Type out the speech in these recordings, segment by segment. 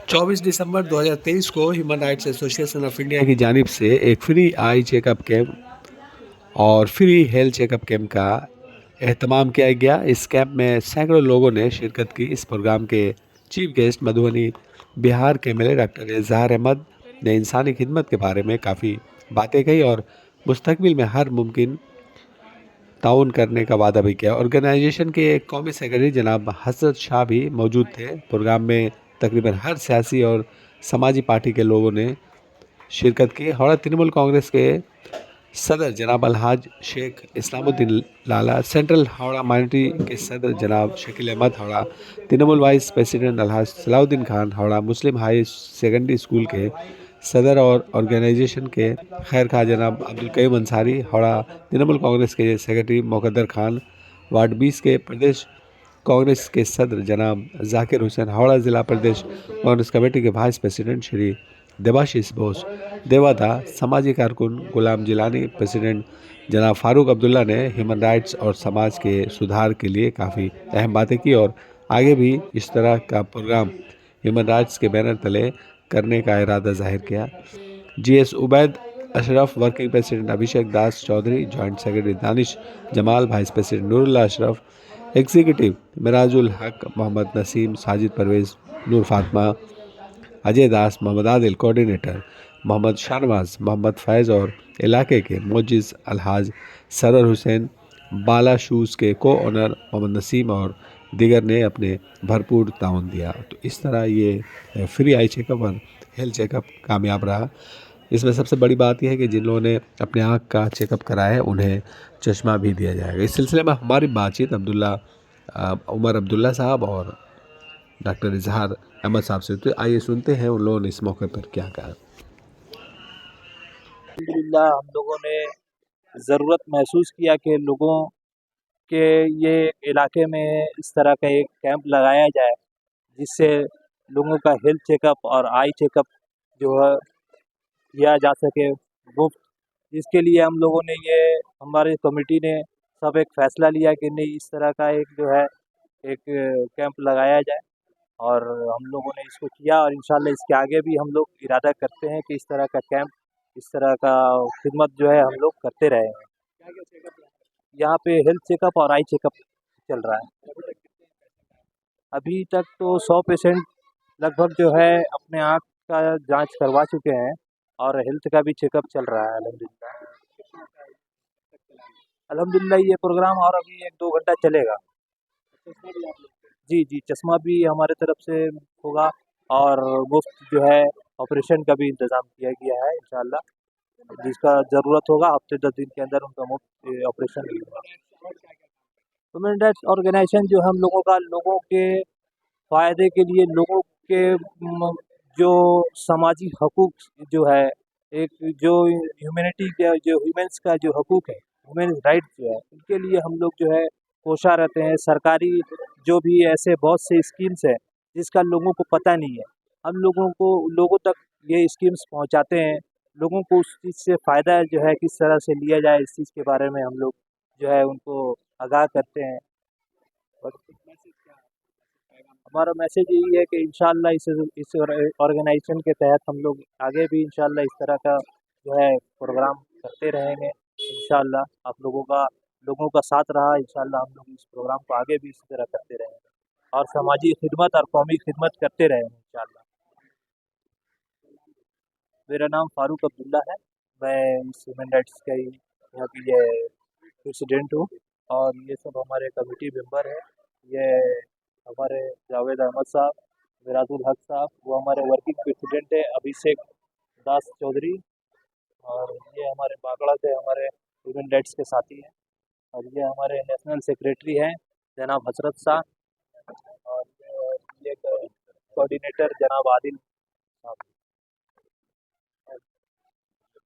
24 दिसंबर 2023 को human rights association of India की जानिब से एक फ्री आई चेकअप कैंप और फ्री हेल्थ चेकअप कैंप का एहतमाम किया गया। इस कैंप में सैकड़ों लोगों ने शिरकत की। इस प्रोग्राम के चीफ गेस्ट मधुबनी बिहार के एमएलए डॉक्टर इजहार अहमद ने इंसानी खिदमत के बारे में काफ़ी बातें कही और मुस्तकबिल में हर मुमकिन ताउन करने का वादा भी किया। ऑर्गेनाइजेशन के कौमी सेक्रेटरी जनाब हसरत शाह भी मौजूद थे। प्रोग्राम में तकरीबन हर सियासी और समाजी पार्टी के लोगों ने शिरकत की। हावड़ा तृणमूल कांग्रेस के सदर जनाब अलहाज शेख इस्लामुद्दीन लाला, सेंट्रल हावड़ा माइनॉरिटी के सदर जनाब शकील अहमद, हावड़ा तृणमूल वाइस प्रेसिडेंट अलहाज सलाउद्दीन खान, हावड़ा मुस्लिम हाई सेकेंडरी स्कूल के सदर और ऑर्गेनाइजेशन के खैर खा जनाब अब्दुल कईम अंसारी, हावड़ा तृणमूल कांग्रेस के सेक्रेटरी मुकद्दर खान, वार्ड 20 के प्रदेश कांग्रेस के सदर जनाब जाकिर हुसैन, हावड़ा जिला प्रदेश कांग्रेस कमेटी के वाइस प्रेसिडेंट श्री देवाशीष बोस, देवादा समाजी कारकुन गुलाम जिलानी, प्रेसिडेंट जनाब फारूक अब्दुल्ला ने ह्यूमन राइट्स और समाज के सुधार के लिए काफ़ी अहम बातें की और आगे भी इस तरह का प्रोग्राम ह्यूमन राइट्स के बैनर तले करने का इरादा जाहिर किया। GS Ubaid Ashraf, working president Abhishek Das Chaudhary, joint secretary Danish Jamal, vice president Noorullah Ashraf, executive Mirajul Haq, Mohammad Naseem, Sajid Parvez, Noor Fatima, Ajay Das, Mohammad Adil, coordinator Mohammad Shahnawaz, Mohammad Faiz और इलाके के मोजिज़ अलहाज सरर हुसैन, बाला शूज़ के को ऑनर मोहम्मद नसीम और दीगर ने अपने भरपूर ताउन दिया। तो इस तरह ये फ्री आई चेकअप और हेल्थ चेकअप कामयाब रहा। इसमें सबसे बड़ी बात यह है कि जिन लोगों ने अपने आँख का चेकअप कराया है उन्हें चश्मा भी दिया जाएगा। इस सिलसिले में हमारी बातचीत उमर अब्दुल्ला साहब और डॉक्टर इजहार अहमद साहब से, तो आइए सुनते हैं उन लोगों ने इस मौके पर क्या कहा। अल्हम्दुलिल्लाह हम लोगों ने ज़रूरत महसूस किया कि लोगों के ये इलाके में इस तरह का एक कैंप लगाया जाए जिससे लोगों का हेल्थ चेकअप और आई चेकअप जो है किया जा सके मुफ्त। इसके लिए हम लोगों ने ये हमारी कमेटी ने सब एक फ़ैसला लिया कि नहीं इस तरह का एक जो है एक कैंप लगाया जाए और हम लोगों ने इसको किया और इंशाल्लाह इसके आगे भी हम लोग इरादा करते हैं कि इस तरह का कैंप, इस तरह का खिदमत जो है हम लोग करते रहेंगे। यहाँ पे हेल्थ चेकअप और आई चेकअप चल रहा है। अभी तक तो 100 पेशेंट लगभग जो है अपने आँख का जांच करवा चुके हैं और हेल्थ का भी चेकअप चल रहा है अल्हम्दुलिल्लाह। अल्हम्दुलिल्लाह ये प्रोग्राम और अभी 1-2 घंटा चलेगा। जी, जी, चश्मा भी हमारे तरफ से होगा और मुफ्त जो है ऑपरेशन का भी इंतज़ाम किया गया है इंशाअल्लाह। जिसका ज़रूरत होगा हफ़्ते 10 दिन के अंदर उनका मुफ्त ऑपरेशन भी होगा। ह्यूमन राइट्स ऑर्गेनाइजेशन जो हम लोगों का लोगों के फ़ायदे के लिए लोगों के जो समाजी हकूक़ जो है, एक जो ह्यूमैनिटी का जो ह्यूमन्स का जो हकूक़ है, ह्यूमन राइट्स जो है, उनके लिए हम लोग जो है कोशा रहते हैं। सरकारी जो भी ऐसे बहुत से स्कीम्स हैं जिसका लोगों को पता नहीं है, हम लोगों तक ये स्कीम्स पहुंचाते हैं। लोगों को उस चीज़ से फ़ायदा जो है किस तरह से लिया जाए इस चीज़ के बारे में हम लोग जो है उनको आगाह करते हैं। हमारा मैसेज यही है कि इंशाअल्लाह इस ऑर्गेनाइजेशन के तहत हम लोग आगे भी इंशाअल्लाह इस तरह का जो है प्रोग्राम करते रहेंगे। इंशाअल्लाह आप लोगों का साथ रहा, इंशाअल्लाह हम लोग इस प्रोग्राम को आगे भी इसी तरह करते रहेंगे और समाजी खिदमत और कौमी खिदमत करते रहेंगे इंशाअल्लाह। मेरा नाम फारूक अब्दुल्ला है, मैं इस ह्यूमन राइट्स का ही यहाँ की ये प्रेसिडेंट हूँ और ये सब हमारे कमेटी मेंबर है। ये हमारे जावेद अहमद साहब, मिराजुल हक साहब, वो हमारे वर्किंग प्रेसिडेंट है अभिषेक दास चौधरी और ये हमारे बागड़ा से हमारे ह्यूमन राइट्स के साथी हैं और ये हमारे नेशनल सेक्रेटरी हैं जनाब हसरत शाह और ये कोऑर्डिनेटर जनाब आदिल साहब।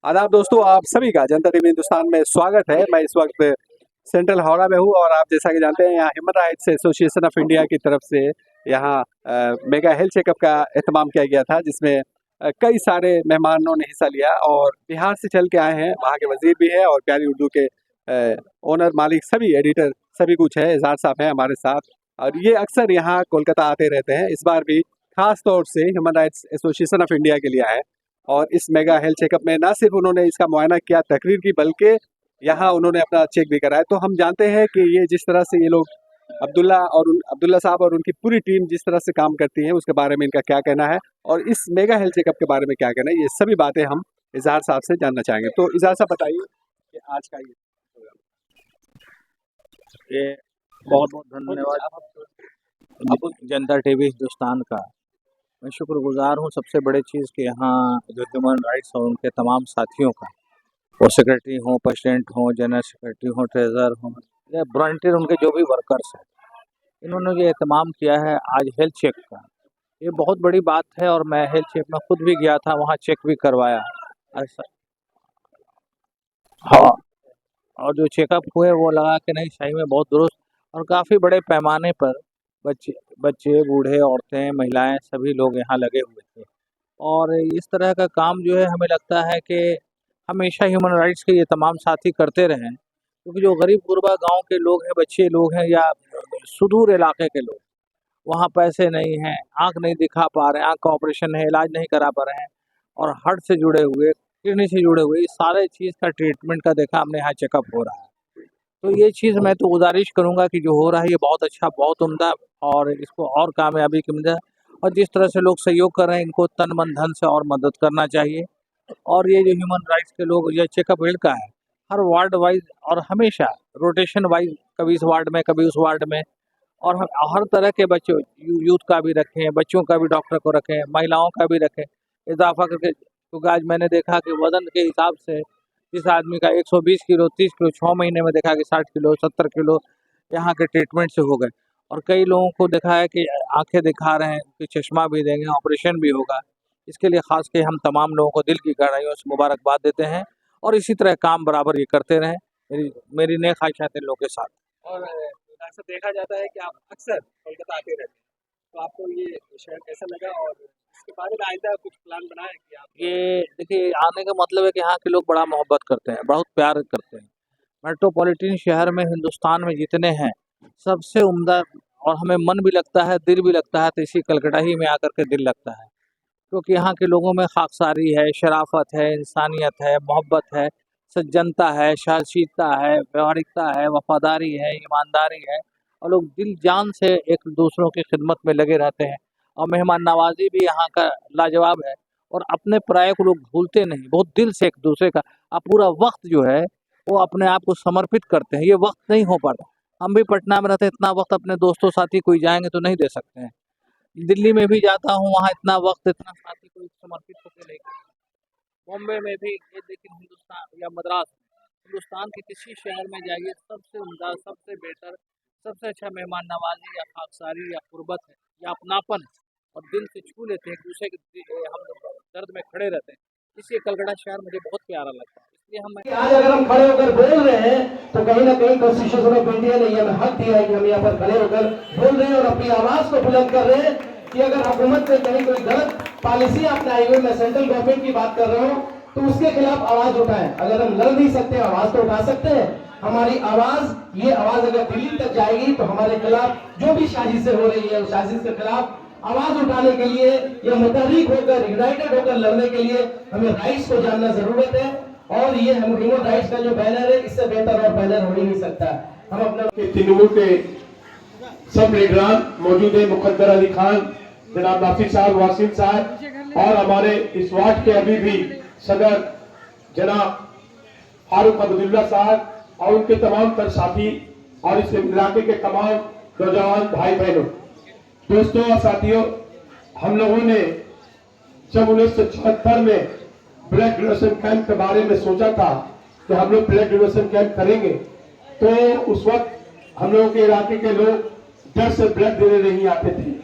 आदाब दोस्तों, आप सभी का जनता टीवी हिंदुस्तान में स्वागत है। मैं इस वक्त सेंट्रल हावड़ा में हूँ और आप जैसा कि जानते हैं यहाँ human rights association of India की तरफ से यहाँ मेगा हेल्थ चेकअप का एहतमाम किया गया था, जिसमें कई सारे मेहमानों ने हिस्सा लिया और बिहार से चल के आए हैं। वहाँ के वजीर भी है और प्यारी उर्दू के ओनर, मालिक, सभी एडिटर, सभी कुछ है। इजहार साहब हैं हमारे साथ और ये अक्सर यहाँ कोलकाता आते रहते हैं। इस बार भी खास तौर से human rights association of India के लिए आए और इस मेगा हेल्थ चेकअप में न सिर्फ उन्होंने इसका मुआयना किया, तकरीर की, बल्कि यहाँ उन्होंने अपना चेक भी कराया। तो हम जानते हैं कि ये जिस तरह से ये लोग अब्दुल्ला साहब और उनकी पूरी टीम जिस तरह से काम करती है, उसके बारे में इनका क्या कहना है और इस मेगा हेल्थ चेकअप के बारे में क्या कहना है, ये सभी बातें हम इजहार साहब से जानना चाहेंगे। तो इजहार साहब बताइए कि आज का ये बहुत बहुत धन्यवाद अब जनता टीवी हिंदुस्तान का। मैं शुक्रगुजार हूँ सबसे बड़ी चीज़ कि यहाँ जो ह्यूमन राइट्स और उनके तमाम साथियों का, वो सेक्रेटरी हों, प्रेसिडेंट हों, जनरल सेक्रेटरी हों, ट्रेजर हों या वॉलंटियर उनके जो भी वर्कर्स हैं, इन्होंने ये एहतमाम किया है आज हेल्थ चेक का। ये बहुत बड़ी बात है और मैं हेल्थ चेक में खुद भी गया था, वहाँ चेक भी करवाया ऐसा। हाँ, और जो चेकअप हुए वो लगा कि नहीं सही में बहुत दुरुस्त और काफ़ी बड़े पैमाने पर बच्चे बूढ़े, औरतें, महिलाएं सभी लोग यहाँ लगे हुए थे। और इस तरह का काम जो है हमें लगता है कि हमेशा ह्यूमन राइट्स के ये तमाम साथी करते रहें, क्योंकि जो गरीब गुरबा गांव के लोग हैं, बच्चे लोग हैं या सुदूर इलाके के लोग, वहाँ पैसे नहीं हैं, आँख नहीं दिखा पा रहे हैं, आँख का ऑपरेशन है, इलाज नहीं करा पा रहे हैं और हार्ट से जुड़े हुए, किडनी से जुड़े हुए, इस सारे चीज़ का ट्रीटमेंट का देखा हमने यहाँ चेकअप हो रहा है। तो ये चीज़ मैं तो गुजारिश करूँगा कि जो हो रहा है ये बहुत अच्छा, बहुत उम्दा और इसको और कामयाबी की मिले और जिस तरह से लोग सहयोग कर रहे हैं इनको तन मन धन से और मदद करना चाहिए। और ये जो ह्यूमन राइट्स के लोग ये चेकअप हेल्थ का है, हर वार्ड वाइज और हमेशा रोटेशन वाइज, कभी इस वार्ड में कभी उस वार्ड में, और हर तरह के बच्चों, यूथ का भी रखें, बच्चों का भी डॉक्टर को रखें, महिलाओं का भी रखें, इजाफा करके। क्योंकि आज मैंने देखा कि वज़न के हिसाब से जिस आदमी का 120 किलो, 30 किलो 6 महीने में देखा कि 60 किलो, 70 किलो यहाँ के ट्रीटमेंट से हो गए। और कई लोगों को देखा है कि आंखें दिखा रहे हैं कि चश्मा भी देंगे, ऑपरेशन भी होगा। इसके लिए ख़ास के हम तमाम लोगों को दिल की गहराइयों से मुबारकबाद देते हैं और इसी तरह काम बराबर ये करते रहें। मेरी नेक ख्वाहिशात इन लोगों के साथ। और ऐसा देखा जाता है कि आप अक्सर कोलकाता आते रहते हैं, तो आपको ये शहर कैसा लगा और इसके बारे में आइंदा कुछ प्लान बनाया कि आप? ये देखिए, आने का मतलब है कि यहाँ के लोग बड़ा मोहब्बत करते हैं, बहुत प्यार करते हैं। मेट्रोपॉलिटन शहर में हिंदुस्तान में जितने हैं, सबसे उम्दा और हमें मन भी लगता है, दिल भी लगता है, तो इसी कलकत्ता ही में आकर के दिल लगता है। क्योंकि यहाँ के लोगों में खाकसारी है, शराफत है, इंसानियत है, मोहब्बत है, सज्जनता है, सहनशीलता है, व्यावहारिकता है, वफादारी है, ईमानदारी है और लोग दिल जान से एक दूसरों की खिदमत में लगे रहते हैं। और मेहमान नवाजी भी यहाँ का लाजवाब है और अपने पराये को लोग भूलते नहीं, बहुत दिल से एक दूसरे का पूरा वक्त जो है वो अपने आप को समर्पित करते हैं। ये वक्त नहीं हो पाता। हम भी पटना में रहते हैं, इतना वक्त अपने दोस्तों साथी कोई जाएंगे तो नहीं दे सकते हैं। दिल्ली में भी जाता हूँ, वहाँ इतना वक्त, इतना साथी कोई समर्पित होकर नहीं करता। बॉम्बे में भी ये, लेकिन हिंदुस्तान या मद्रास, हिंदुस्तान के किसी शहर में जाइए, सबसे उम्दा, सबसे बेहतर, सबसे अच्छा मेहमान नवाजी या खाकसारी या कुर्बत है या अपनापन है और दिल से छू लेते हैं, एक दूसरे के हम लोग दर्द में खड़े रहते हैं। इसलिए कलकत्ता शहर मुझे बहुत प्यारा लगता है। इसलिए हम आज अगर हम खड़े होकर बोल रहे हैं तो कहीं ना कहीं कॉन्स्टिट्यूशन ऑफ इंडिया ने हमें हक दिया है कि हम यहाँ पर खड़े होकर बोल रहे हैं और अपनी आवाज को बुलंद कर रहे हैं कि अगर हुकूमत ने कहीं कोई गलत पॉलिसी अपनाई हुई, मैं सेंट्रल गवर्नमेंट की बात कर रहा हूँ, तो उसके खिलाफ आवाज उठाएं। अगर हम लड़ नहीं सकते, आवाज तो उठा सकते हैं। हमारी आवाज, ये आवाज अगर दिल्ली तक जाएगी तो हमारे खिलाफ जो भी साजिशें हो रही है, उस साजिश के खिलाफ आवाज उठाने के लिए या मुतहर्रिक होकर, यूनाइटेड होकर लड़ने के लिए हमें राइट्स को जानना जरूरत है। और ये ह्यूमन राइट्स का जो बैनर है, इससे बेहतर और बैनर हो ही नहीं सकता। हम अपना तृणमूल के सब लीडरान मौजूद है, मुकद्दर अली खान, जनाब नासिर साहब, वासिम साहब और हमारे इस वार्ड के अभी भी सदर जनाब फारूक अब्दुल्ला साहब और उनके तमाम तर साथी और इस इलाके के तमाम नौजवान भाई बहनों, दोस्तों और साथियों, हम लोगों ने जब 1974 में ब्लड डोनेशन कैंप के बारे में सोचा था कि हम लोग ब्लड डोनेशन कैंप करेंगे, तो उस वक्त हम लोगों के इलाके के लोग डर से ब्लड देने नहीं आते थे।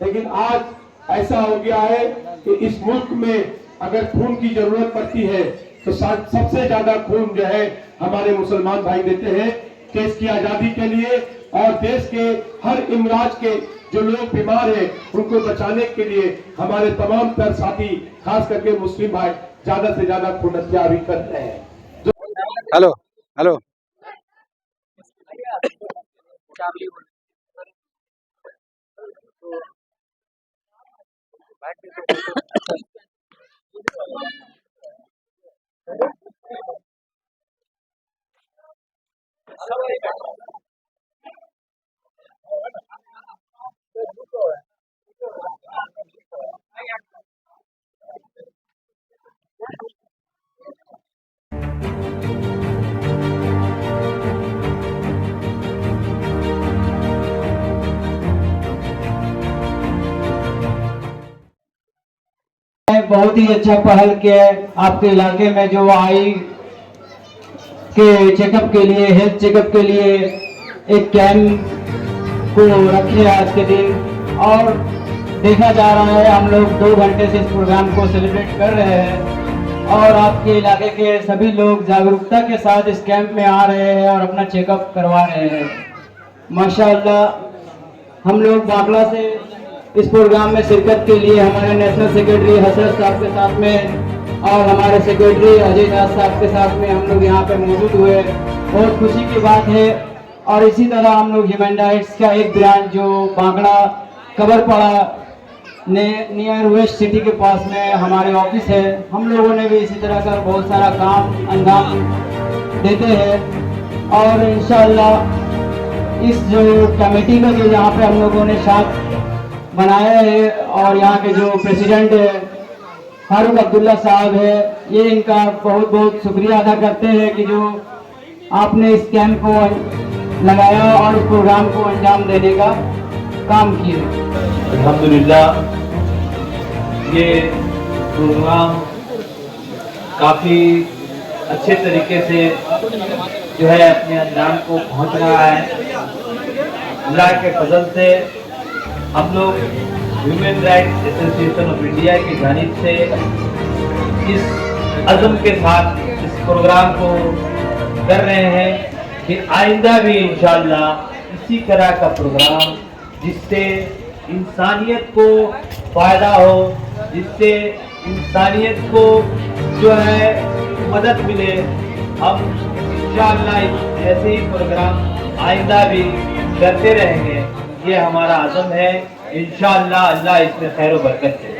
लेकिन आज ऐसा हो गया है कि इस मुल्क में अगर खून की जरूरत पड़ती है तो सबसे ज्यादा खून जो है हमारे मुसलमान भाई देते हैं देश की आजादी के लिए और देश के हर इमराज के जो लोग बीमार हैं उनको बचाने के लिए हमारे तमाम तर साथी, खास करके मुस्लिम भाई ज्यादा से ज्यादा खून हत्या भी कर रहे हैं। हेलो हेलो बहुत ही अच्छा पहल किया है आपके इलाके में, जो आई के चेकअप के लिए, हेल्थ चेकअप के लिए एक कैंप को रखे आज के दिन। और देखा जा रहा है, हम लोग 2 घंटे से इस प्रोग्राम को सेलिब्रेट कर रहे हैं और आपके इलाके के सभी लोग जागरूकता के साथ इस कैंप में आ रहे हैं और अपना चेकअप करवा रहे हैं। माशाअल्लाह, हम लोग बाकला से इस प्रोग्राम में शिरकत के लिए हमारे नेशनल सेक्रेटरी हसरत साहब के साथ में और हमारे सेक्रेटरी अजय दास साहब के साथ में हम लोग यहाँ पे मौजूद हुए। बहुत खुशी की बात है। और इसी तरह हम लोग ह्यूमन राइट्स का एक ब्रांच जो बांकड़ा कबरपाड़ा ने नियर वेस्ट सिटी के पास में हमारे ऑफिस है, हम लोगों ने भी इसी तरह का बहुत सारा काम अंजाम देते हैं। और इंशाअल्लाह इस जो कमेटी का जो यहाँ पे हम लोगों ने साथ बनाया है और यहाँ के जो प्रेसिडेंट है फारूक अब्दुल्ला साहब है, ये इनका बहुत बहुत शुक्रिया अदा करते हैं कि जो आपने इस कैंप को लगाया और इस प्रोग्राम को अंजाम देने का काम किया। अल्हम्दुलिल्लाह, ये प्रोग्राम काफ़ी अच्छे तरीके से जो है अपने अंजाम को पहुंच रहा है। अल्लाह के फजल से हम लोग human rights association of India की जानिब से इस अज़म के साथ इस प्रोग्राम को कर रहे हैं कि आइंदा भी इंशाअल्लाह इसी तरह का प्रोग्राम जिससे इंसानियत को फ़ायदा हो, जिससे इंसानियत को जो है मदद मिले, हम इंशाअल्लाह ऐसे ही प्रोग्राम आइंदा भी करते रहेंगे। ये हमारा अज़म है। इंशाअल्लाह अल्लाह इसमें खैर व बरकत दे।